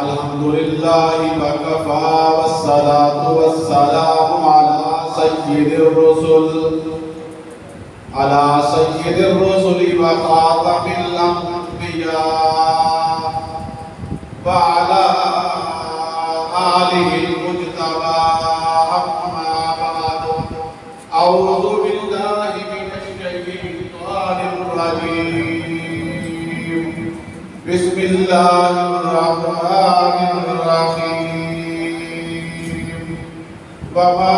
الحمدللہ وکفا والصلاة والسلام علی سید الرسل وخاتم الانبیاء وعلی آلہ المجتبى اما بعد اعوذ باللہ من الشیطان الرجیم بسم اللہ الرحمن الرحیم وما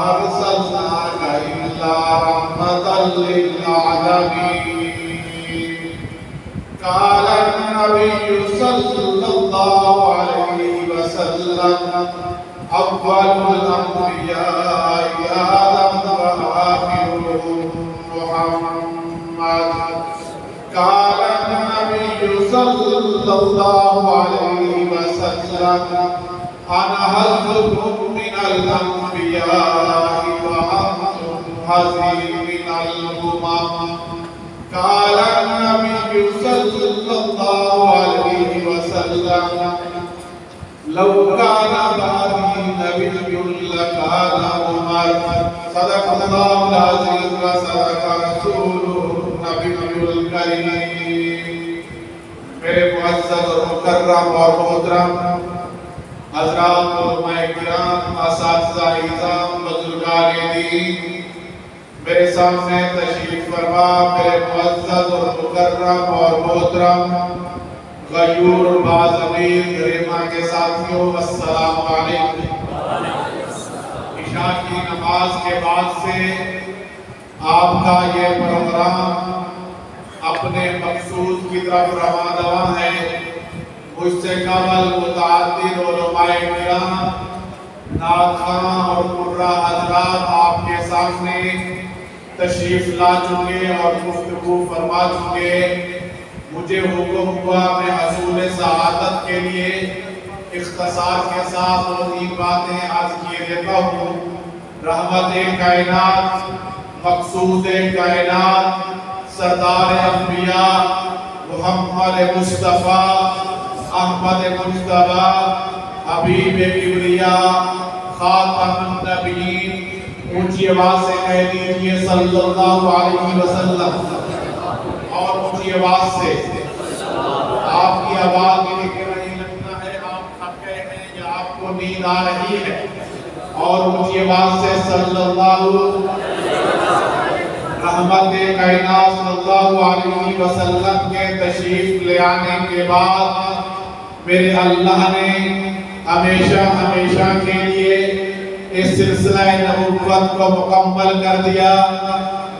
ارسلناک الا رحمة للعالمین قال النبی صلی اللہ علیہ وسلم اول الانبیاء آدم وآخرهم محمد قال النبي صلى الله عليه وسلم أنا حظكم من الأنبياء وأنتم حظي من الأمم قال النبي صلى الله عليه وسلم لو كان بعدي نبي لكان عمر صدق الله العظيم وصدق رسوله النبي الكريم میرے معزز اور مکرم اور محترم حضرات علماء کرام اساتذہ اعظام بزرگان دین میرے سامنے تشریف فرما میرے معزز اور مکرم اور محترم غیور باضمیر گریما کے ساتھیوں السلام علیکم۔ عشاء کی نماز کے بعد سے آپ کا یہ پروگرام اپنے مقصود کی طرف رواں ہے۔ مجھ سے قبل متعدد علماء کرام نعت خواں اور قرہ حضرات آپ کے سامنے تشریف لا چکے اور گفتگو فرما چکے۔ مجھے حکم ہوا میں حصول سعادت کے لیے اختصار کے ساتھ وہی باتیں عرض کیے دیتا ہوں۔ رحمت کائنات، مقصود کائنات، سردار انبیاء محمد مصطفیٰ احمد مجتبیٰ حبیب کبریاء خاتم النبیین، اونچی آواز سے کہہ دیجئے صلی اللہ علیہ وسلم، اور اونچی آواز سے آپ کی آواز مجھے نہیں لگتا ہے آپ تھک گئے ہیں یا آپ کو نیند آ رہی ہے، اور اونچی آواز سے صلی اللہ رحمت کائنات صلی اللہ علیہ وسلم کے تشریف لے آنے کے بعد میرے اللہ نے ہمیشہ ہمیشہ کے لیے اس سلسلہ نبوت کو مکمل کر دیا۔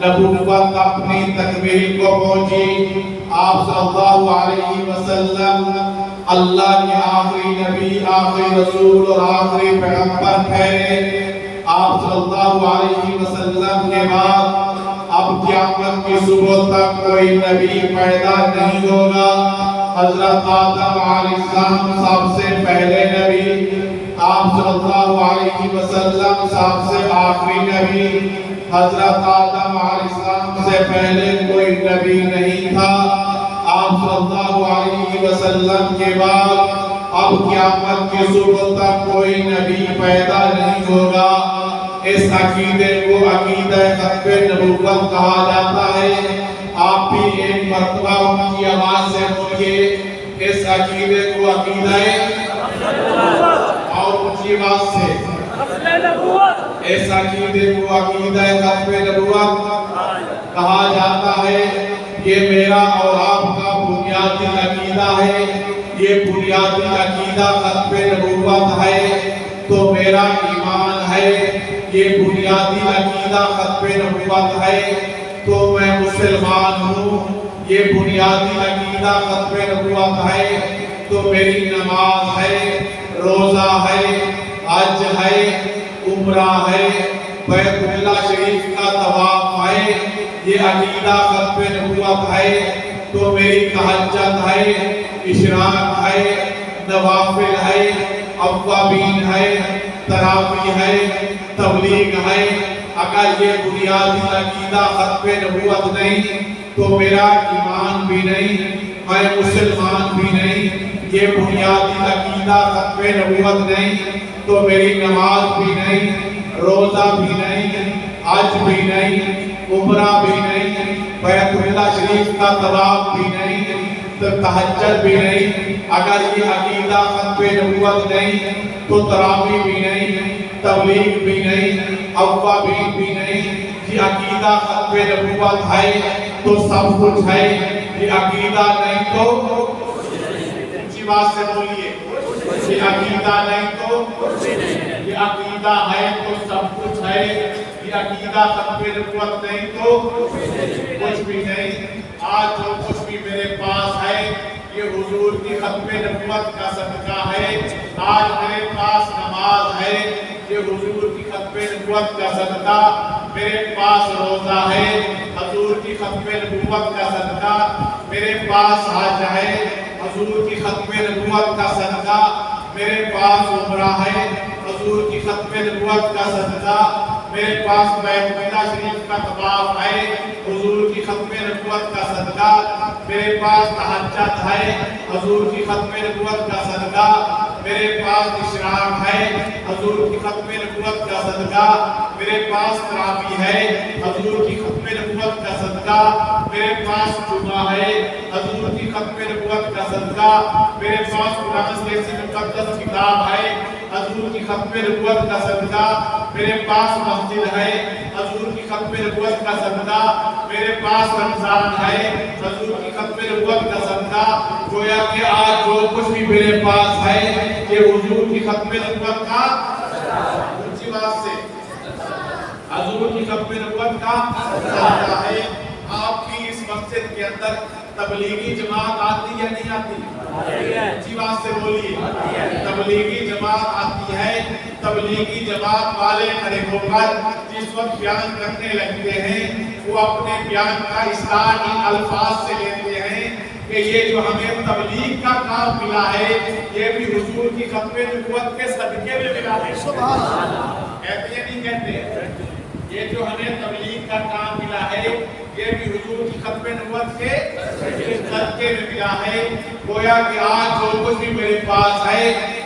نبوت اپنی تکمیل کو پہنچی۔ آپ صلی اللہ علیہ وسلم اللہ کے آخری نبی، آخری رسول اور آخری پیغمبر ٹھہرے۔ آپ صلی اللہ علیہ وسلم کے بعد اب قیامت کی صبح تک کوئی نبی پیدا نہیں ہوگا۔ حضرت آدم علیہ السلام سب سے پہلے نبی، آپ صلی اللہ علیہ وسلم سب سے آخری نبی۔ حضرت آدم علیہ السلام سے پہلے کوئی نبی نہیں تھا۔ آپ صلی اللہ علیہ وسلم کے بعد اب قیامت کی صبح تک کوئی نبی پیدا نہیں ہوگا۔ اس عقیدے کو عقیدہ ختم نبوت کہا جاتا ہے۔ آپ بھی ایک مرتبہ ان کی آواز سے بولیے اس عقیدے کو عقیدہ اور اونچی آواز سے اس عقیدے کو عقیدہ ختم نبوت کہا جاتا ہے۔ یہ میرا اور آپ کا بنیادی عقیدہ ہے، یہ بنیادی عقیدہ ختم نبوت ہے۔ تو میرا ایمان ہے، یہ بنیادی عقیدہ ختم نبوت ہے۔ تو میں مسلمان ہوں، یہ بنیادی عقیدہ ختم نبوت ہے۔ تو میری نماز ہے، روزہ ہے، حج ہے، عمرہ ہے، بیت اللہ شریف کا طواف ہے، یہ عقیدہ ختم نبوت ہے۔ تو میری تہجد ہے، اشراق ہے، نوافل ہے، اوابین ہے، تراویح ہے، تبلیغ ہے۔ اگر یہ بنیادی عقیدہ ختم نبوت نہیں تو میرا ایمان بھی نہیں۔ میں مسلمان بھی نہیں، یہ بنیادی عقیدہ ختم نبوت نہیں تو میری نماز بھی نہیں، روزہ بھی نہیں، حج بھی نہیں، عمرہ بھی نہیں، بیت اللہ شریف کا طواف بھی نہیں، تہجد بھی نہیں۔ اگر یہ عقیدہ ختم نبوت نہیں تو تراویح بھی نہیں، تبلیغ بھی نہیں، اوابین بھی نہیں۔ یہ عقیدہ ختم نبوت ہے تو سب کچھ ہے، یہ عقیدہ نہیں تو اونچی بات سے بولیے، یہ عقیدہ نہیں تو یہ عقیدہ ہے تو سب کچھ ہے، یہ عقیدہ ختم نبوت نہیں تو کچھ بھی نہیں۔ آج جو کچھ بھی میرے پاس ہے یہ حضور کی ختم نبوت کا صدقہ ہے۔ آج میرے پاس نماز ہے یہ حضور کی ختم نبوت کا صدقہ، میرے پاس روزہ ہے حضور کی ختم نبوت کا صدقہ، میرے پاس حج ہے حضور کی ختم نبوت کا صدقہ، میرے پاس عمرہ ہے حضور کی ختم نبوت کا صدقہ، میرے پاس بیت اللہ شریف کا طواف ہے حضور کی ختم نبوت کا صدقہ، میرے پاس تہجد ہے حضور کی ختم نبوت کا صدقہ، میرے پاس اشراق ہے حضور کی ختم نبوت کا صدقہ، میرے پاس تراویح ہے حضور کی ختم نبوت کا صدقہ، میرے پاس جمعہ ہے حضور کی ختم نبوت کا صدقہ، میرے پاس قرآن جیسی مقدس کتاب ہے حضور کی ختم نبوت کا صدقہ، میرے پاس مسجد ہے حضور کی ختم نبوت کا صدقہ، میرے پاس رمضان ہے حضور کی ختم نبوت کا صدقہ۔ گویا کہ آج جو کچھ بھی میرے پاس ہے یہ حضور کی ختم نبوت کا اونچی بات سے حضور کی ختم نبوت کا صدقہ ہے۔ آپ کی اس مسجد کے اندر تبلیغی جماعت آتی یا نہیں آتی؟ اونچی بات سے بولیے، تبلیغی جماعت آتی ہے۔ تبلیغی جماعت والے کھڑے ہو کر جس وقت بیان کرنے لگتے ہیں وہ اپنے بیان کا اصلاح ان الفاظ سے لیتے ہیں کہ یہ جو ہمیں تبلیغ کا کام ملا ہے یہ بھی حضور کی ختم نبوت کے صدقے میں ملا ہے۔ کہتے ہیں نہیں کہتے؟ یہ جو ہمیں تبلیغ کا کام ملا ہے یہ بھی حضور کی ختم نبوت کے صدقے میں ملا ہے۔ گویا کہ آج جو کچھ بھی میرے پاس ہے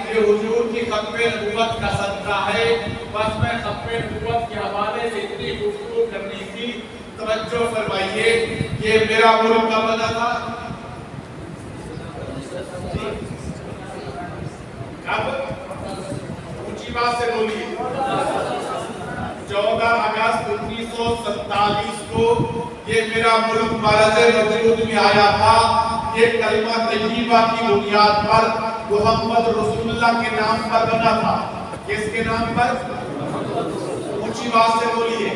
یہ حضور کی ختم نبوت کا صدقہ ہے۔ بس میں ختم نبوت کے حوالے سے اتنی گفتگو کرنی تھی، توجہ فرمائیے۔ یہ میرا ملک کب بنا تھا؟ کب؟ اونچی بات سے بولیے۔ 14 اگست 1947 کو یہ میرا ملک مرز وجود میں آیا تھا۔ یہ کلمہ طیبہ کی بنیاد پر محمد رسول اللہ کے نام پر بنا تھا۔ کس کے نام پر؟ اونچی بات سے بولیے۔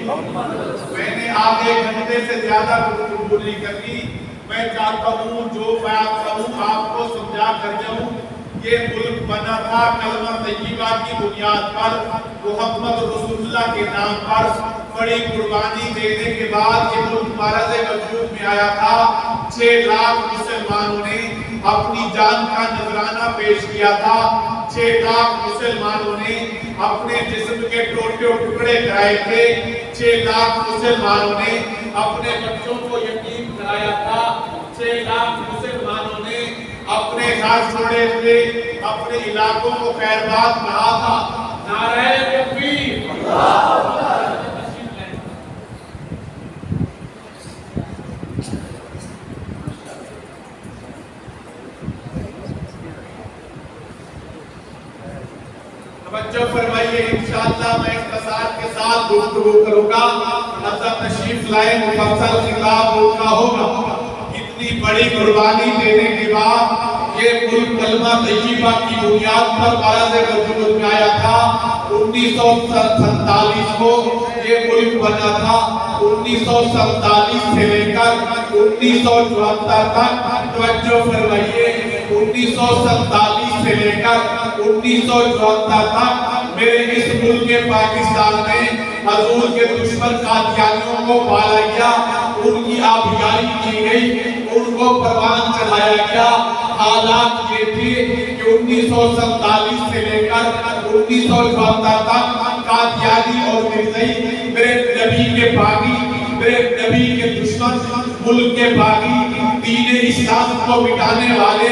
میں نے آدھے گھنٹے سے زیادہ گفتگو نہیں کرنی، میں چاہتا ہوں جو بات کروں آپ کو سمجھا کر جاؤں۔ یہ ملک بنا تھا کلمہ طیبہ کی بنیاد پر محمد رسول اللہ کے نام پر۔ بڑی قربانی دینے کے بعد یہ ملک مرز وجود میں آیا تھا۔ 6 لاکھ مسلمانوں نے اپنی جان کا نذرانہ پیش کیا تھا۔ 6 لاکھ مسلمانوں نے اپنے جسم کے ٹوٹے ٹکڑے کرائے تھے۔ 6 لاکھ مسلمانوں نے اپنے بچوں کو یتیم کرایا تھا۔ 6 لاکھ مسلمانوں نے اپنے گھر چھوڑے تھے، اپنے علاقوں کو خیرباد کہا تھا۔ نعرہ تکبیر، اللہ اکبر۔ توجہ فرمائیے، انشاءاللہ میں اختصار کے ساتھ گفتگو کروں گا۔ حضرت تشریف لائے، مفصل خطاب ہوگا ہوگا۔ اتنی بڑی قربانی دینے کے بعد یہ ملک کلمہ طیبہ کی بنیاد پر مرز وجود میں آیا تھا۔ 1947 کو یہ ملک بنا تھا۔ 1947 سے لے کر 1974 تک توجہ فرمائیے، 1947 سے لے کر 1974 تک میرے اس ملک پاکستان میں حضور کے دشمن قادیانیوں کو پالا گیا، ان کی آبیاری کی گئی، ان کو پروان چڑھایا گیا۔ حالات یہ تھی کہ 1947 سے لے کر 1974 تک قادیانی اور مرزائی میرے نبی کے باغی میرے نبی کے دشمن، ملک کے باغی، دین اسلام کو مٹانے والے،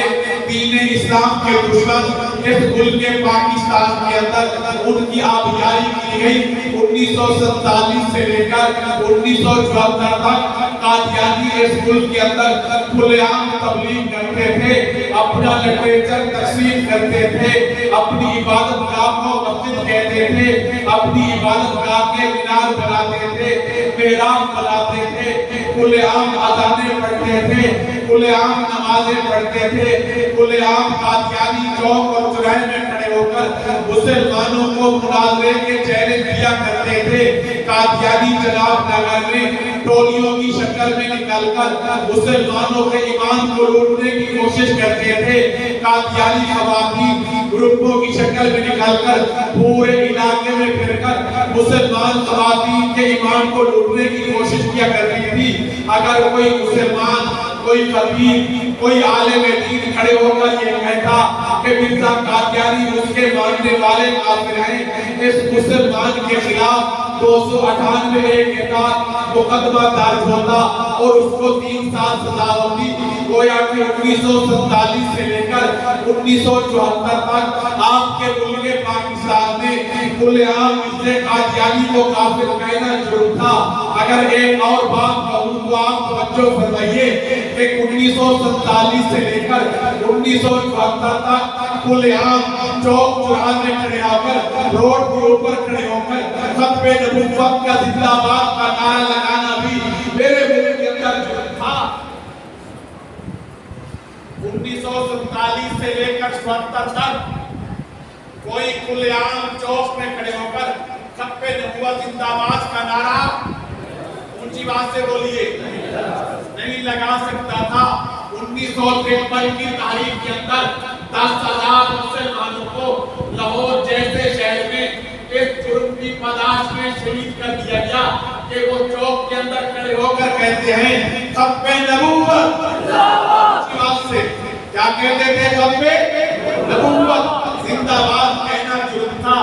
دین اسلام کے دشمن اس ملک پاکستان کے اندر ان کی آبیاری کی گئی۔ 1947 سے لے کر 1974 تک قادیانی اس ملک کے اندر کھلے عام تبلیغ کرتے تھے، اپنا لٹریچر تقسیم کرتے تھے، اپنی عبادت گاہ کو مسجد کہتے تھے، اپنی عبادت گاہ کے مینار بناتے تھے، محراب بناتے تھے، کھلے عام اذانیں پڑھتے تھے، کھلے عام نمازیں پڑھتے تھے، کھلے عام قادیانی چوک اور چوراہے میں کھڑے ہو کر مسلمانوں کو مناظرے کے چہرے دیا کرتے تھے۔ قادیانی جناب نگر میں ٹولیوں کی شکل میں نکل کر مسلمانوں کے ایمان کو لوٹنے کی کوشش کرتے تھے۔ قادیانی خواتین گروپوں کی شکل میں نکل کر پورے علاقے میں پھر کر مسلمان خواتین کے ایمان کو لوٹنے کی کوشش کیا کرتی تھی۔ اگر کوئی مسلمان، کوئی خطیب، کوئی عالم دین کھڑے ہو کر یہ کہتا کہ مرزا قادیانی اس کے ماننے والے کافر ہیں، اس مسلمان کے خلاف 298 کے تحت مقدمہ درج ہوتا اور اس کو 3 سال سزا ہوتی۔ گویا کہ 1947 سے لے کر 1974 تک آپ کے ملک پاکستان میں کھلے عام مرزا قادیانی کو کافر کہنا جرم تھا۔ اگر ایک اور بات کہوں تو آپ توجہ فرمائیے کہ 1947 سے لے کر 1974 تک کھلے عام چوک چوراہے میں کھڑے ہو کر، روڈ کے اوپر کھڑے ہو کر ختم نبوت کا زندہ باد کا نعرہ لگانا بھی میرے ملک کے اندر جرم تھا۔ 1947 سے لے کر 74 تک کوئی کھلے عام چوک میں کھڑے ہو کر ختم نبوت زندہ باد کا نعرہ اونچی بات سے بولیے نہیں لگا سکتا تھا۔ 1953 کی تاریخ کے اندر 10,000 مسلمانوں کو لاہور جیسے شہر میں اس جرم کی پاداش میں شہید کر دیا گیا کہ وہ چوک کے اندر کھڑے ہو کر کہتے ہیں ختم نبوت زندہ باد سے، کیا کہتے تھے؟ ختم نبوت زندہ باد کہنا جرم تھا۔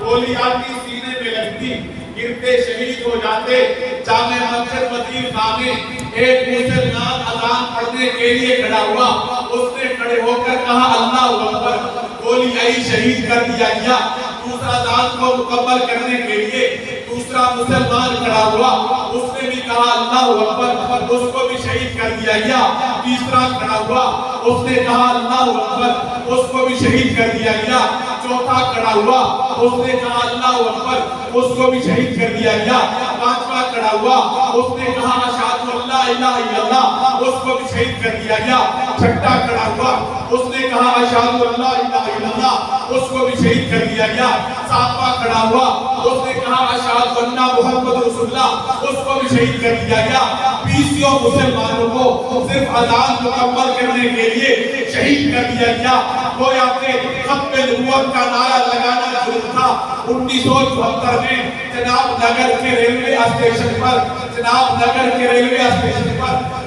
گولی آتی سینے میں لگتی، گرتے شہید ہو جاتے۔ جامع مسجد وزیر خان میں ایک مسلمان اذان پڑھنے کے لیے کھڑا ہوا، اس نے کھڑے ہو کر کہا اللہ اکبر، گولی آئی شہید کر دیا گیا۔ دوسرا اذان کو مکمل کرنے کے لیے دوسرا مسلمان کھڑا ہوا، اس نے بھی کہا اللہ اکبر، اس کو بھی شہید کر دیا گیا۔ تیسرا کھڑا ہوا، اس نے کہا اللہ اکبر، اس کو بھی شہید کر دیا گیا۔ چوتھا کھڑا ہوا، اس نے کہا اللہ اکبر، اس کو بھی شہید کر دیا گیا۔ پانچواں کھڑا ہوا، اس نے کہا اشہد ان لا الہ الا اللہ، اس کو بھی شہید کر دیا گیا۔ چھٹا کھڑا ہوا، اس نے کہا اشہد ان لا الہ الا اللہ، اس کو بھی شہید کر دیا گیا۔ ساتواں کھڑا ہوا، اس نے کہا اشہد ان محمد رسول اللہ، اس کو بھی شہید کر دیا گیا۔ 20 مسلمانوں کو صرف اذان مکمل کرنے کے لیے شہید کر دیا گیا۔ گویا کہ ختم نبوت کا نعرہ لگانا جرم تھا۔ 1974 میں جناب نگر کے ریلوے اسٹیشن پر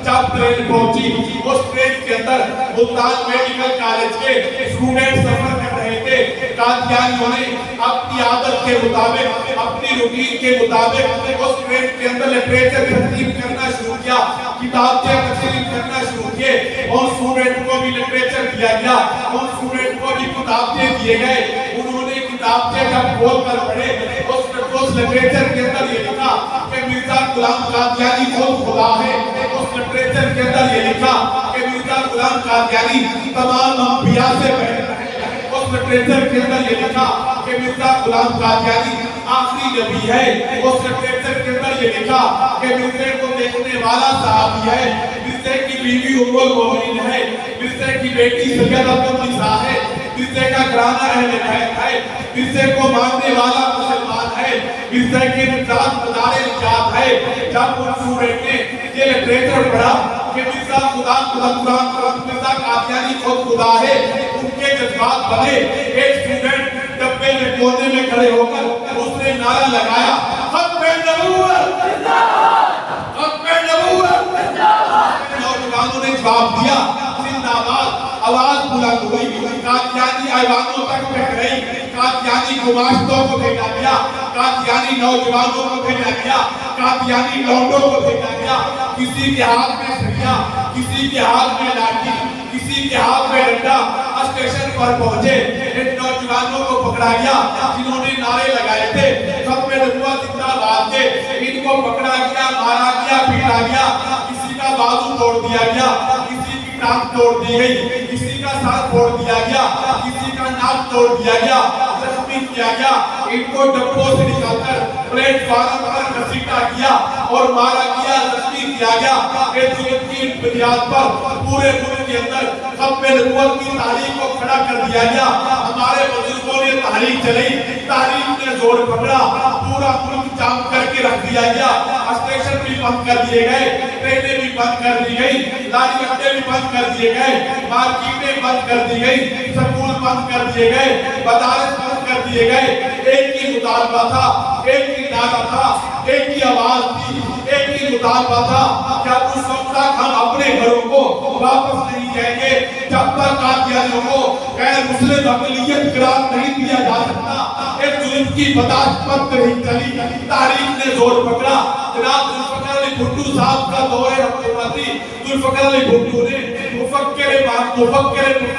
جب ٹرین پہنچی، اس ٹرین کے اندر ملتان میڈیکل کالج کے اسٹوڈنٹ سفر کر رہے تھے۔ قادیانیوں نے اپنی عادت کے مطابق، اپنی روٹین کے مطابق اس ٹرین کے اندر لٹریچر تقسیم کرنا شروع کیا، کتابیں تقسیم کرنا شروع کیے، اور اسٹوڈنٹ کو بھی لٹریچر دیا گیا، اور اسٹوڈنٹ کو بھی کتابیں دیے گئے۔ انہوں نے کتابیں جب کھول کر پڑھے، اس لٹریچر کے اندر یہ لکھا کہ مرزا غلام قادیانی خود خدا ہے۔ اس لٹریچر کے اندر یہ لکھا کہ مرزا غلام قادیانی تمام انبیاء سے بہتر ہے۔ اس لٹریچر کے اندر یہ لکھا کہ مرزا غلام قادیانی آخری نبی ہے۔ اس لٹریچر کے اندر یہ لکھا کہ مرزے کو دیکھنے والا صحابی ہے، مرزے کی بیوی ام المؤمنین ہے، مرزے کی بیٹی سیدہ النساء ہے، مرزے کا گھرانہ اہل بیت ہے، مرزے کو ماننے والا مسلمان ہے، مرزے کی نجات مدار نجات ہے۔ جب ان سورج نے یہ لٹریچر پڑھا کہ مرزا خدا مرزا قادیانی خود خدا ہے، ان کے جذبات بنے۔ ایک اسٹوڈنٹ ڈبے میں کونے میں کھڑے ہو کر اس نے نعرہ لگایا ختم نبوت زندہ باد، ختم نبوت زندہ باد۔ نوجوانوں نے جواب دیا زندہ باد۔ آواز بلند ہوئی، قادیانی ایوانوں تک پھیل گئی۔ قادیانی گماشتوں کو بھیجا گیا، قادیانی نوجوانوں کو بھیجا گیا، قادیانی لونڈوں کو بھیجا گیا، کسی کے ہاتھ میں سریا، کسی کے ہاتھ میں لاٹھی، کسی کے ہاتھ میں ڈنڈا۔ اسٹیشن پر پہنچے، ان نوجوانوں کو پکڑا گیا جنہوں نے نعرے لگائے تھے ختم نبوت زندہ باد کے، ان کو پکڑا گیا، مارا گیا، پیٹا گیا، کسی کا بازو توڑ دیا گیا، کسی کی ٹانگ توڑ دی گئی، کسی کا سر پھوڑ دیا گیا، کسی کا ناک توڑ دیا گیا، زخمی کیا گیا، ان کو ڈبوں سے نکال کر پلیٹ فارم پر گھسیٹا گیا اور مارا گیا، زخمی کیا گیا۔ اس ظلم کی بنیاد پر پورے ملک کے اندر ختم نبوت کی تحریک کو کھڑا کر دیا گیا۔ ہمارے بزرگوں نے تحریک چلائی، تحریک نے زور پکڑا، پورا ملک جام کر کے رکھ دیا گیا، اسٹیشن بھی بند کر دیے گئے، ٹرینیں بھی بند کر دی گئی، لاری اڈے بھی بند کر دیے گئے، مارکیٹیں بند کر دی گئی، سکول بند کر دیے گئے، مدارس بند کر دیے گئے۔ ایک ہی مطالبہ تھا، ایک ہی نعرہ تھا، ایک ہی آواز تھی، ایک ہی مطالبہ تھا کہ اس وقت تک ہم اپنے گھروں کو واپس نہیں جائیں گے جب تک قادیانیوں کو غیر مسلم اقلیت قرار نہیں دیا جا سکتا۔ اس ظلم کی برداشت مت نہیں چلی، تحریک نے زور پکڑا۔ جناب ذوالفقار علی بھٹو صاحب کا دور حکومتی، ذوالفقار علی بھٹو نے مفکر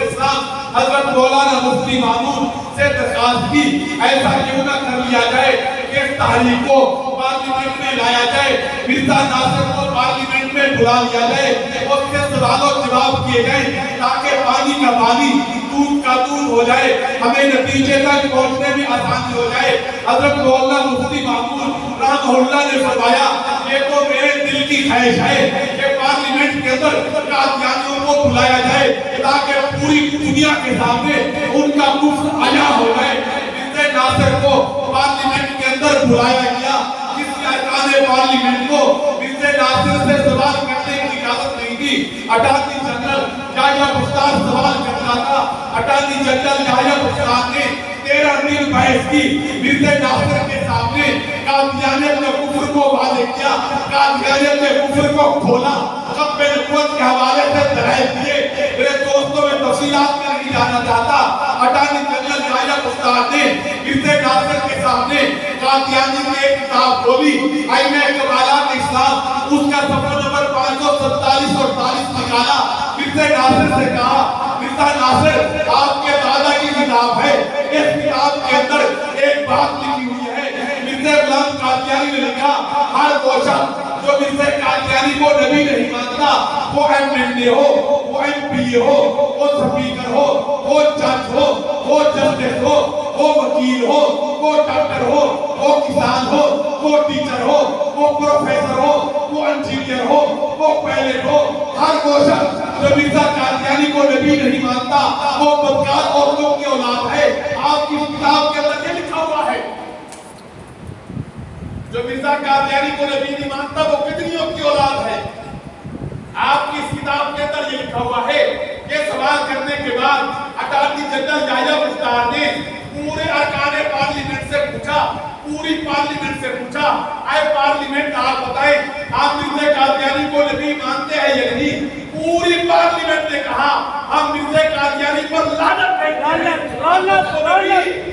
اسلام حضرت مولانا مفتی مامون سے درخواست کی، ایسا کیوں نہ کر لیا جائے کہ اس تحریک کو پارلیمنٹ میں لایا جائے، مرزا ناصر کو پارلیمنٹ میں بلا لیا جائے، اس سے سوال و جواب کیے جائیں تاکہ پانی کا پانی، دودھ کا دودھ ہو جائے، ہمیں نتیجے تک پہنچنے میں آسانی ہو جائے۔ حضرت مولانا مفتی مامون رحمہ اللہ نے فرمایا یہ تو میرے دل کی خواہش ہے کہ پارلیمنٹ کے اندر قادیانیوں کو بلایا جائے تاکہ پوری دنیا کے سامنے ان کا کفر عیاں ہو جائے۔ مرزا ناصر کو پارلیمنٹ کے اندر بلایا گیا، کسی ارکان پارلیمنٹ کو مرزا ناصر سے سوال کرنے کی اجازت نہیں دی۔ اٹارنی جنرل یحییٰ بختیار سوال کرنا تھا، اٹارنی جنرل یحییٰ بختیار نے 13 دن بحث کی، مرزا ناصر کے سامنے قادیانیت نے کفر کو واضح کیا، قادیانیت نے کفر کو کھولا، ختم نبوت کے حوالے سے دلائل دیے۔ میرے دوستوں میں تفصیلات میں نہیں جانا چاہتا، اٹارنی جنرل یحییٰ بختیار نے مرزا ناصر کے سامنے قادیانی کی ایک کتاب کھولی، آئینہ کمالات اسلام، اس کا صفحہ نمبر 547 اور 40 نکالا۔ مرزا ناصر سے کہا، مرزا ناصر آپ کے دادا کی کتاب ہے، اس کتاب کے اندر ایک بات لکھی ہوئی ہے۔ مرزا غلام قادیانی نے لکھا ہر وہ شخص جو مرزا قادیانی کو نبی نہیں مانتا، وہ ایم ایل اے ہو، وہ ایم پی اے ہو، وہ سپیکر ہو، وہ جج ہو، وہ جسٹس ہو، وہ وکیل ہو، وہ ڈاکٹر ہو، وہ کسان ہو، وہ ٹیچر ہو، وہ پروفیسر ہو، وہ انجینئر ہو، وہ پائلٹ ہو، ہر وہ شخص جو مرزا قادیانی کو نبی نہیں مانتا وہ بدکار عورتوں کی اولاد ہے۔ آپ کی کتاب کے اندر یہ لکھا ہوا ہے، جو مرزا قادیانی کو نبی نہیں مانتا وہ کتنیوں کی اولاد ہے۔ آپ کی اس کتاب کے اندر یہ لکھا ہوا ہے۔ یہ سوال کرنے کے بعد اٹارنی جنرل یحییٰ بختیار نے پورے ارکان پارلیمنٹ سے پوچھا، پوری پارلیمنٹ سے پوچھا، اے پارلیمنٹ آپ بتائیں آپ مرزا قادیانی کو نبی مانتے ہیں یا نہیں؟ پوری پارلیمنٹ نے کہا ہم مرزا قادیانی پر لعنت بھیجتے ہیں۔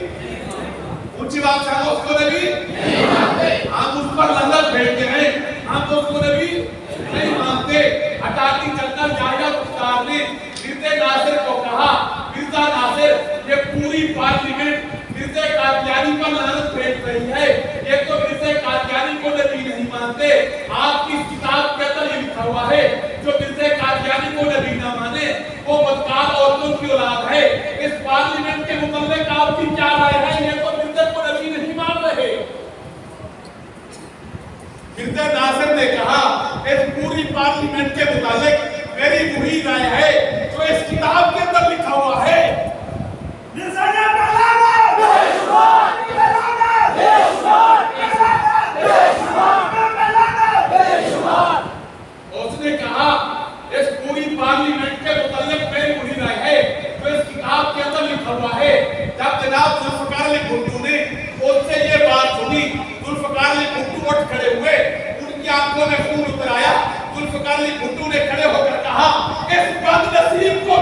اونچی بات سے ہم اس کو نبی نہیں مانتے، ہم اس پر لعنت بھیجتے ہیں، ہم اس کو نبی نہیں مانتے۔ اٹارنی جنرل یحییٰ بختیار نے مرزا ناصر کو کہا، مرزا ناصر یہ پوری پارلیمنٹ مرزا قادیانی پر لعنت بھیج رہی ہے، یہ تو مرزا قادیانی کو نبی نہیں مانتے۔ آپ کی اس کتاب کے اندر یہ لکھا ہوا ہے جو مرزا قادیانی کو نبی نہ مانے وہ بدکار عورتوں کی اولاد ہے۔ اس پارلیمنٹ کے متعلق آپ کی کیا رائے ہے؟ یہ تو مرزا کو نبی نہیں مان رہے۔ مرزا ناصر نے کہا اس پوری پارلیمنٹ کے متعلق میری وہی رائے ہے جو اس کتاب کے اندر لکھا ہوا ہے۔ اس نے کہا اس پوری پارلیمنٹ کے متعلق میری وہی رائے ہے جو اس کتاب کے اندر لکھا ہوا ہے۔ جب جناب ذوالفقار علی بھٹو نے ان سے یہ بات سنی، ذوالفقار علی بھٹو اٹھ کھڑے ہوئے، ان کی آنکھوں میں خون اتر آیا۔ ذوالفقار علی بھٹو نے کھڑے ہو کر کہا اس بد نصیب کو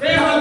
13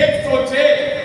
106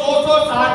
260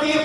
3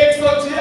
106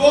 2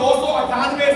298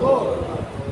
2।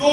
2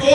2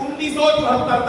1974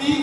3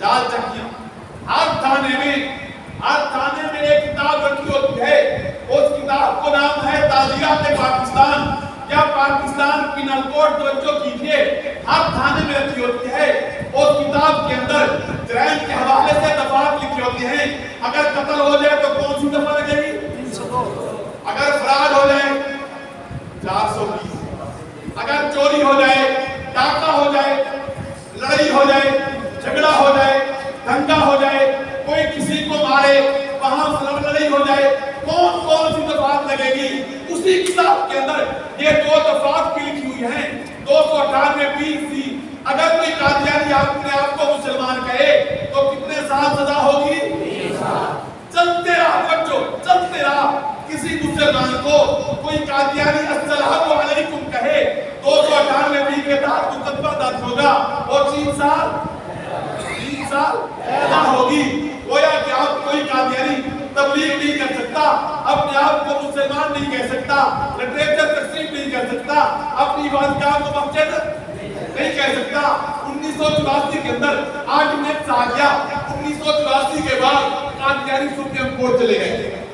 جال چکیاں. ہر تھانے میں ایک کتاب رکھی ہوتی ہے. اس کتاب کو نام ہے تعزیرات پاکستان یا پاکستان پینل کوڈ. توجہ کیجیے, ہر تھانے میں رکھی ہوتی ہے. اس کتاب کے اندر جرائم کے حوالے سے دفعات لکھی ہوتی ہیں. اگر قتل ہو جائے تو کون سی دفعہ لگے گی؟ 302. اگر فراڈ ہو جائے 420. اگر چوری ہو جائے, ڈاکہ ہو جائے, لڑائی ہو جائے, جھگڑا ہو جائے, دنگا ہو جائے, کوئی کسی کو مارے, وہاں لڑائی ہو جائے, کون سی دفعات لگے گی؟ اسی کتاب کے اندر یہ 2 دفعات بھی لکھی ہوئی ہیں. 298 BC. اگر کوئی قادیانی اپنے آپ کو مسلمان کہے تو کتنے سال سزا ہوگی؟ 30 سال. چلتے رہا بچوں, چلتے رہا. کسی مسلمان کو کوئی قادیانی السلام علیکم کہے 298 BC کے تحت مقدمہ درج ہوگا اور 3 سال پیدا ہوگی. گویا کہ آپ کوئی قادیانی تبلیغ نہیں کر سکتا, اپنے آپ کو مسلمان نہیں کہہ سکتا, لٹریچر تقسیم نہیں کر سکتا, اپنی عبادتگاہ کو مسجد نہیں کہہ سکتا. 1984 کے اندر آرڈیننس آ گیا. 1984 کے بعد قادیانی سپریم کورٹ چلے گئے.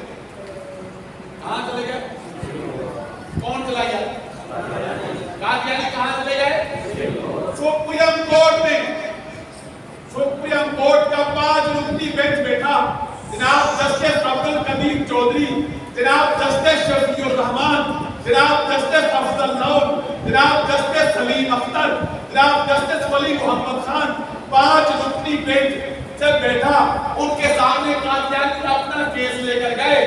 کہاں چلے گئے؟ کون چلا گیا؟ قادیانی کہاں چلے گئے؟ سپریم کورٹ میں. سپریم کورٹ کا 5 رکنی بینچ بیٹھا. جناب جسٹس عبدالقدیر چودھری, جناب جسٹس شفیع الرحمان, جناب جسٹس افضل نور, جناب جسٹس سلیم اختر, جناب جسٹس ولی محمد خان. 5 رکنی بینچ جب بیٹھا, ان کے سامنے قادیانی کا اپنا کیس لے کر گئے.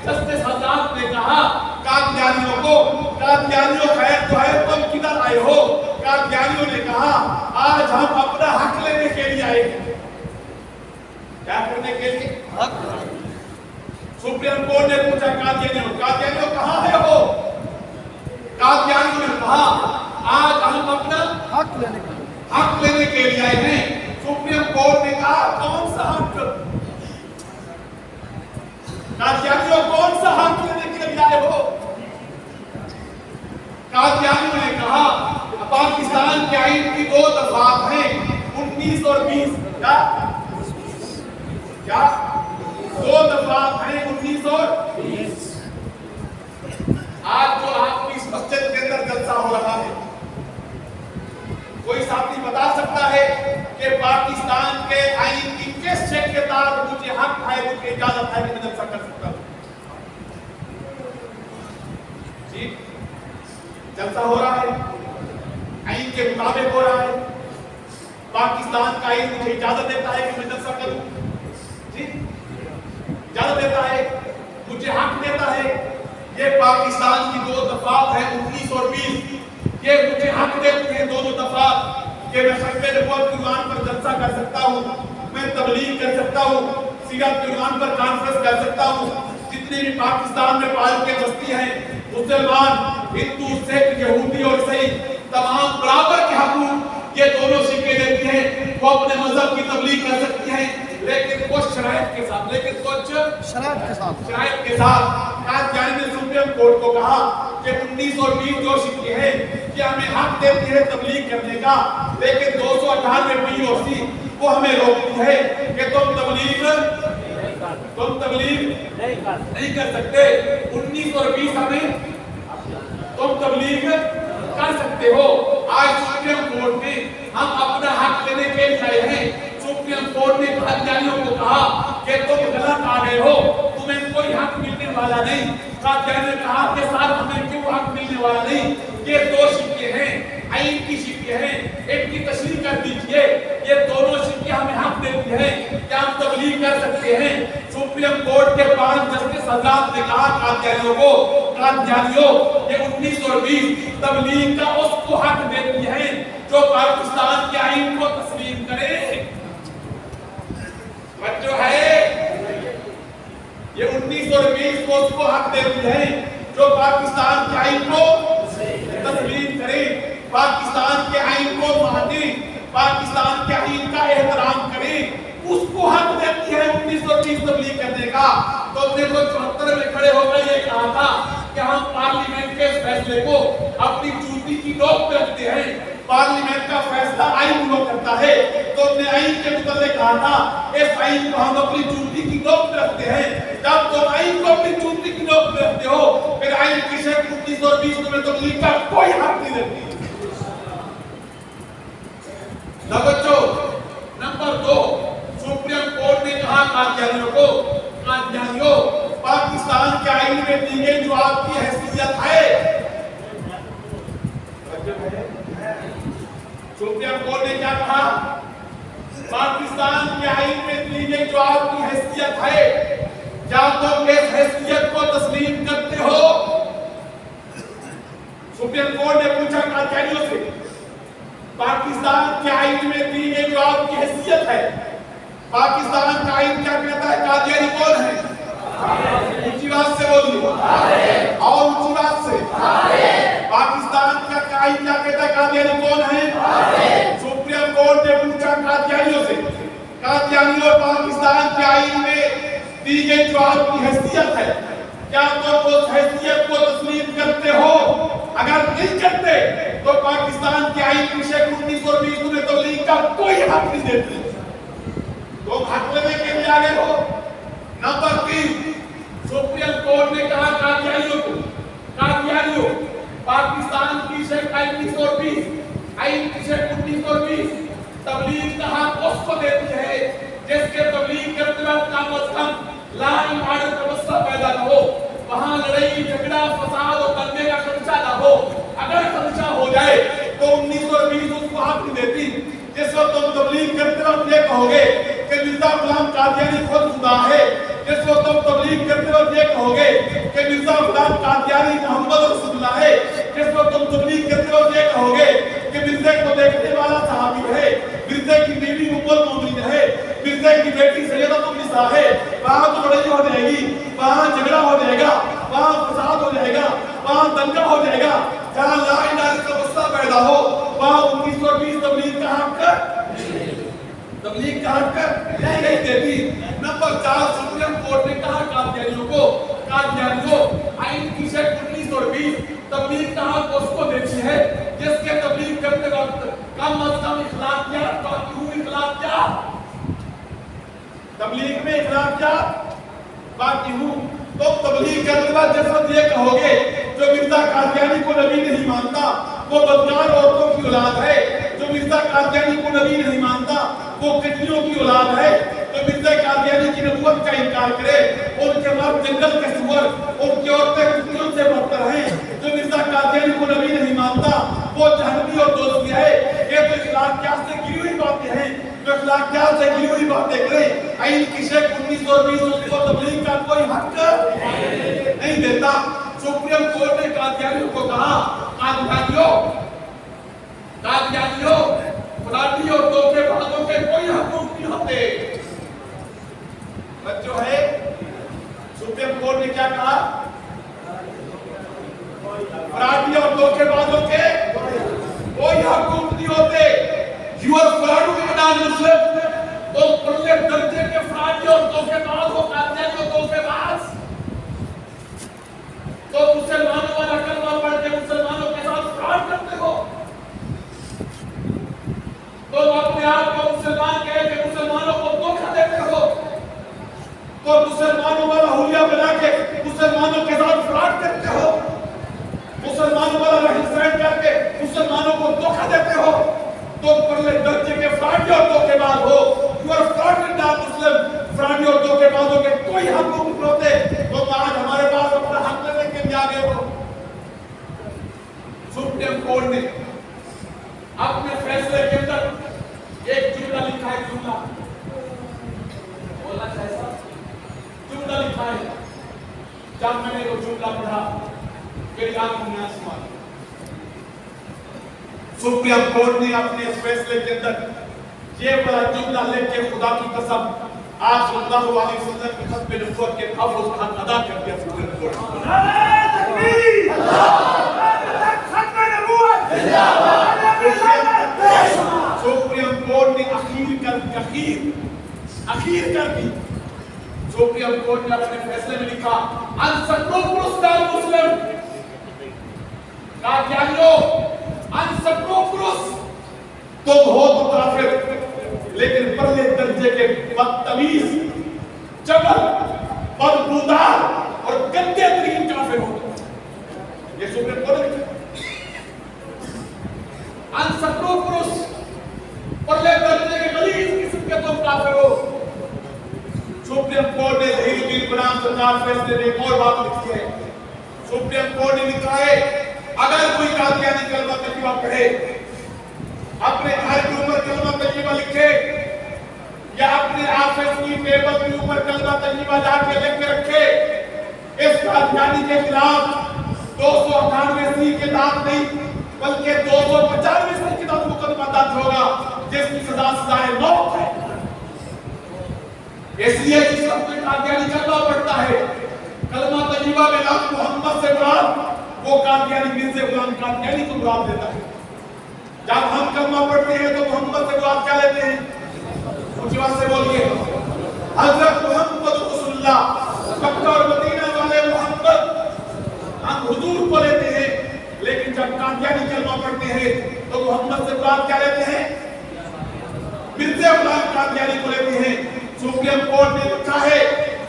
جسٹس حضرات نے کہا قادیانیوں کو, قادیانیوں خیر تو ہے, تم کدھر آئے ہو؟ قادیانیوں نے کہا آج ہم اپنا حق لینے کے لیے آئے ہیں. کیا کرنے کے لیے؟ حق. سپریم کورٹ نے پوچھا قادیانیوں کہاں ہے ہو؟ قادیانیوں نے کہا آج ہم اپنا حق لینے کے لیے آئے ہیں. سپریم کورٹ نے کہا کون سا حق؟ قادیانیوں کون سا حق لینے کے لیے آئے ہو؟ قادیانیوں نے کہا پاکستان کے آئین کی 2 دفعات ہیں, 19 اور 20. کیا 2 دفعات ہیں 19 اور 20. آج جو آپ کی اس مسجد کے اندر جلسہ ہو رہا ہے, کوئی ساتھی بتا سکتا ہے کہ پاکستان کے آئین کی کس شک کے تحت مجھے حق ہے, مجھے اجازت ہے کہ میں جلسہ کر سکتا ہوں؟ جی, جلسہ ہو رہا ہے, آئین کے مطابق ہو رہا ہے. پاکستان کا آئین مجھے اجازت دیتا ہے کہ میں جلسہ کروں. جی, اجازت دیتا ہے, مجھے حق دیتا ہے. یہ پاکستان کی 2 دفعات ہیں 19 اور 20. یہ مجھے حق دیتی ہیں دونوں دفعات کہ میں ختم نبوت کے عنوان پر جلسہ کر سکتا ہوں, میں تبلیغ کر سکتا ہوں, سیرت کے عنوان پر کانفرنس کر سکتا ہوں. جتنے بھی پاکستان میں پال کے بستی ہیں, مسلمان, ہندو, سکھ, یہودی اور عیسائی, تمام برابر کے حقوق یہ دونوں سکے دیتی ہیں. وہ اپنے مذہب کی تبلیغ کر سکتی ہیں, لیکن کچھ شرائط کے ساتھ. شرائط کے ساتھ. قادیانی نے سپریم کورٹ کو کہا کہ 19 اور 20 جو سکے ہیں کہ ہمیں حق دیتی ہے تبلیغ کرنے کا, لیکن 298 B اور C وہ ہمیں روکتی ہے کہ تم تبلیغ نہیں کر سکتے. 19 اور 20 ہمیں تم تبلیغ کر سکتے ہو. آج سپریم کورٹ میں ہم اپنا حق لینے کے لیے آئے ہیں. سپریم کورٹ نے قادیانیوں کو کہا کہ تم غلط آ گئے ہو, تمہیں کوئی حق ملنے والا نہیں. قادیانی نے کہا کہ صاحب ہمیں کیوں حق ملنے والا نہیں؟ یہ 2 سکے ہیں, آئین کی سکے ہیں, ان کی تشریح کر دیجئے. یہ دونوں سکے ہمیں حق دیتی ہیں کہ ہم تبلیغ کر سکتے ہیں. سپریم کورٹ کے 5 جسٹس حضرات نے کہا قادیانیوں کو, قادیانیوں یہ 19 اور 20 تبلیغ کا اس کو حق دیتی ہیں جو پاکستان کے آئین کو تسلیم کرے. جو ہے یہ 19 اور 20 کو اس کو حق دیتی ہے جو پاکستان کے آئین کو تسلیم کرے, پاکستان کے آئین کو مانے, پاکستان کے آئین کا احترام کرے, اس کو حق دیتی ہے 19 اور 20 تبلیغ کرنے کا. تو 1974 میں کھڑے ہو کر یہ کہا تھا کہ ہم پارلیمنٹ کے اس فیصلے کو اپنی جوتی کی نوک پہ رکھتے ہیں. پارلیمنٹ کا فیصلہ آئین ہوا کرتا ہے، تو اپنے آئین کے متعلق کہا تھا اس آئین کو ہم اپنی چونٹی کی نوک میں رکھتے ہیں۔ جب تم آئین کو اپنی چونٹی کی نوک میں رکھتے ہو، پھر آئین کی سیکشن 19 اور 20 تمہیں تبلیغ کا کوئی حق نہیں دیتی۔ توجہ۔ نمبر 2، سپریم کورٹ نے کہا قادیانیوں کو، قادیانیوں پاکستان کے آئین میں دی گئی جو آپ کی حیثیت ہے، سپریم کورٹ نے کیا کہا؟ پاکستان کے آئین میں دی گئی جو آپ کی حیثیت ہے، کیا تم اس حیثیت کو تسلیم کرتے ہو؟ سپریم کورٹ نے پوچھا قادیانیوں سے، پاکستان کے آئین میں دی گئی جو آپ کی حیثیت ہے، پاکستان کا آئین کیا کہتا ہے؟ قادیانی کون ہے؟ اونچی بات سے بولیے، اور اونچی بات سے، پاکستان کا آئین کیا کہتا ہے؟ قادیانی کون ہے؟ سپریم کورٹ نے پوچھا قادیانیوں سے، قادیانیوں پاکستان کے آئین میں دی گئی جو آپ کی حیثیت ہے، کیا تم اس حیثیت کو تسلیم کرتے ہو؟ اگر نہیں کرتے تو پاکستان کے آئین کی سیکشن 19 اور 20 تمہیں تبلیغ کا کوئی حق نہیں دیتی۔ تم حق لینے کے لیے آگے ہو۔ نمبر 3، سپریم کورٹ نے کہا قادیانیوں کو، قادیانیوں پاکستان کی سیکشن 19 اور 20، آئین کی سیکشن 19 اور 20 تبلیغ کا حق اس کو دیتی ہے جس کے تبلیغ کرتے وقت کم از کم لا اینڈ آرڈر کا مسئلہ پیدا نہ ہو، وہاں لڑائی جھگڑا فساد اور دنگے کا خدشہ نہ ہو۔ اگر خدشہ ہو جائے تو 19 اور 20 اس کو حق نہیں دیتی۔ جس وقت تم تبلیغ کرتے وقت یہ کہو گے کہ مرزا غلام قادیانی خود خدا ہے، جس وقت تم تبلیغ کرتے وقت یہ کہو گے کہ مرزا غلام قادیانی محمد رسول اللہ ہے، جس وقت تم تبلیغ کرتے وقت یہ کہو گے کہ مرزا کو دیکھنے والا صحابی ہے، مرزا کی بیوی ام المومنین ہے، مرزا کی بیٹی سیدۃ النساء ہے، وہاں تو لڑائی ہو جائے گی، وہاں جھگڑا ہو جائے گا، وہاں فساد ہو جائے گا، وہاں دنگا ہو جائے گا، جہاں لا الہ الا اللہ کا مسئلہ پیدا ہو، وہاں 19 اور 20 تبلیغ کا حق نہیں دیتی۔ نمبر 4، سپریم کورٹ نے کہا قادیانیوں کو، قادیانیوں آئین کی سیکشن 19 اور 20 تبلیغ کا حق اس کو دیتی ہے جس کے تبلیغ کرتے وقت کم از کم اخلاقیات باقی ہوئی، اخلاقیات تبلیغ میں اخلاقیات باقی ہوں۔ تو تبلیغ کرتے وقت جس وقت یہ کہو گے جو مرزا قادیانی کو نبی نہیں مانتا وہ بدکار عورتوں کی اولاد ہے، جو مرزا قادیانی کو نبی نہیں مانتا وہ کجلیوں کی اولاد ہے، جو مرزا قادیانی کی نبوت کا انکار کرے ان کے بعد جنگل کے سور، ان کی عورتیں کتوں سے بدتر ہیں، جو مرزا قادیانی کو نبی نہیں مانتا وہ جہنمی اور دوزخی ہے۔ یہ تو اخلاقیات سے گری ہوئی باتیں ہیں، جو اخلاقیات سے گری ہوئی باتیں کریں، آئین کی سیکشن 19 اور 20 اس کو تبلیغ کا کوئی حق نہیں دیتا۔ سپریم کورٹ نے قادیانیوں کو کہا، قادیانیوں فراڈی اور دھوکے بازوں کے کوئی حقوق نہیں ہوتے۔ بچوں ہے سپریم کورٹ نے کیا کہا؟ فراڈی اور دھوکے بازوں کے کوئی حقوق نہیں ہوتے۔ You are fraud with non-Muslim۔ تو پرلے درجے کے فراڈی اور دھوکے باز ہو، قادیانی اور دھوکے باز، تو مسلمانوں والا کلمہ پڑھ کے مسلمانوں کے ساتھ فراڈ کرتے ہو، تو اپنے آپ کو مسلمان کہے کہ مسلمانوں کو دھوکہ دیتے ہو، تو مسلمانوں والا حلیہ بنا کے مسلمانوں کے ساتھ فراڈ کرتے ہو، مسلمانوں والا رہن سہن کر کے مسلمانوں کو دھوکہ دیتے ہو، تو پرلے درجے کے فراڈی اور دھوکے باز ہو۔ You are fraud with non-Muslim۔ فراڈی اور دھوکے بازوں کے کوئی حقوق نہیں ہوتے۔ تو آج ہمارے پاس اپنا حق لینے کے لیے آگے ہو۔ سپریم کورٹ نے اپنے فیصلے کے اندر ایک جملہ لکھا ہے، جملہ بولنا چاہیے صاحب، جملہ لکھا ہے۔ جب میں نے وہ جملہ پڑھا میری آنکھوں میں آنسو آ گئے۔ سپریم کورٹ نے اپنے اس فیصلے کے اندر یہ بڑا جملہ لے کے خدا کی قسم آپ صلی اللہ علیہ وسلم کی ختم نبوت کے تحفظ کا حق ادا کر دیا۔ سپریم کورٹ نعرہ تکبیر، ختم نبوت زندہ باد۔ سپریم کورٹ نے اخیر کر دی۔ سپریم کورٹ نے اپنے فیصلے میں لکھا انسکروپلس نان-مسلم قادیانیوں، انسکروپلس تم ہو تو کافر، لیکن پرلے درجے کے بدتمیز، جبل، بدبودار اور گندے ترین کافر ہو. یہ سپریم کورٹ انسکروپروس پرلے درجے کے غلیظ قسم کے تم کافر ہو. سپریم کورٹ نے ظہیر الدین غلام سرکار فیصلے میں ایک اور بات لکھی ہے. سپریم کورٹ نے لکھا ہے اگر کوئی قادیانی کلمہ طیبہ پڑھے، اپنے گھر کے اوپر کلمہ طیبہ لکھے یا اپنے آفس کی ٹیبل کے اوپر کلمہ طیبہ لا کے لکھ کے رکھے، اس قادیانی کے خلاف 298 کے تحت نہیں بلکہ 295 کے تحت مقدمہ درج ہوگا، جس کی سزائے موت ہے. اس لیے جس وقت کوئی قادیانی کلمہ پڑھتا ہے، کلمہ طیبہ میں لفظ محمد سے مراد وہ قادیانی مرزا غلام قادیانی کو مراد دیتا ہے. جب ہم کلمہ پڑھتے ہیں تو محمد سے مراد کیا لیتے ہیں؟ اونچی آواز سے بولیے، حضرت محمد رسول اللہ، مکہ اور مدینہ والے محمد، ہم حضور کو لیتے ہیں. لیکن جب قادیانی کلمہ پڑھتے ہیں تو محمد سے مراد کیا لیتے ہیں؟ مرزا غلام قادیانی کو لیتے ہیں. سپریم کورٹ نے لکھا ہے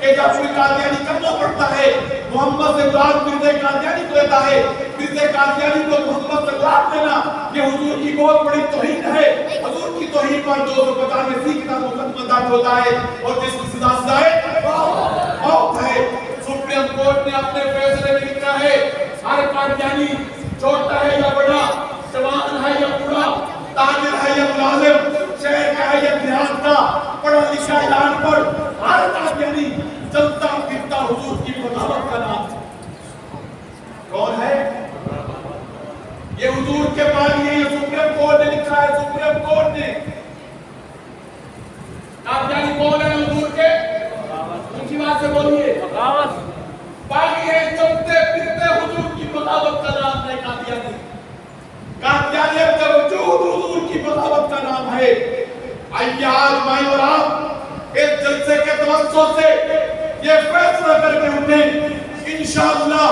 کہ جب کوئی قادیانی کلمہ پڑھتا ہے، محمد سے مراد مرزا قادیانی کو لیتا ہے. مرزا قادیانی کو محمد سے مراد لینا یہ حضور کی بہت بڑی توہین ہے. حضور کی توہین پر 295 کی تحت مقدمہ درج ہوتا ہے اور جس کی سزائے موت ہے. سپریم کورٹ نے اپنے فیصلے میں لکھا ہے ہر قادیانی چھوٹا ہے یا بڑا، جوان ہے یا بوڑھا، تاجر ہے یا ملازم، شہر کا ہے یا دیہات کا، پڑھا لکھا اعلان پر ہر قادیانی چلتا پھرتا حضور کی بغاوت کا نام. کون ہے یہ؟ حضور کے بانی ہے. یہ سپریم کورٹ نے لکھا ہے. سپریم کورٹ نے. قادیانی کون ہے حضور کے؟ اونچی بات سے بولیے. باقی ہے چلتے پھرتے حضور کی بغاوت کا نام ہے قادیانی. قادیانیت کا وجود حضور کی بغاوت کا نام ہے. آئیے آج میں اور آپ اس جلسے کے توسط سے یہ فیصلہ کر کے اٹھیں، انشاءاللہ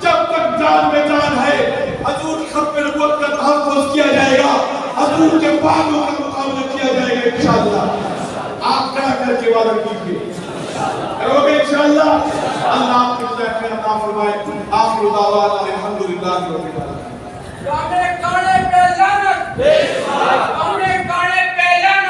جب تک جان میں جان ہے حضور کی ختم نبوت کا تحفظ کیا جائے گا، حضور کے باغوں کا مقابلہ کیا جائے گا انشاءاللہ. آپ کیا کر کے وعدہ کیجئے کرو گے انشاءاللہ. اللہ آپ کی خیر عطا فرمائے. آخر دعوانا الحمدللہ رب العالمین.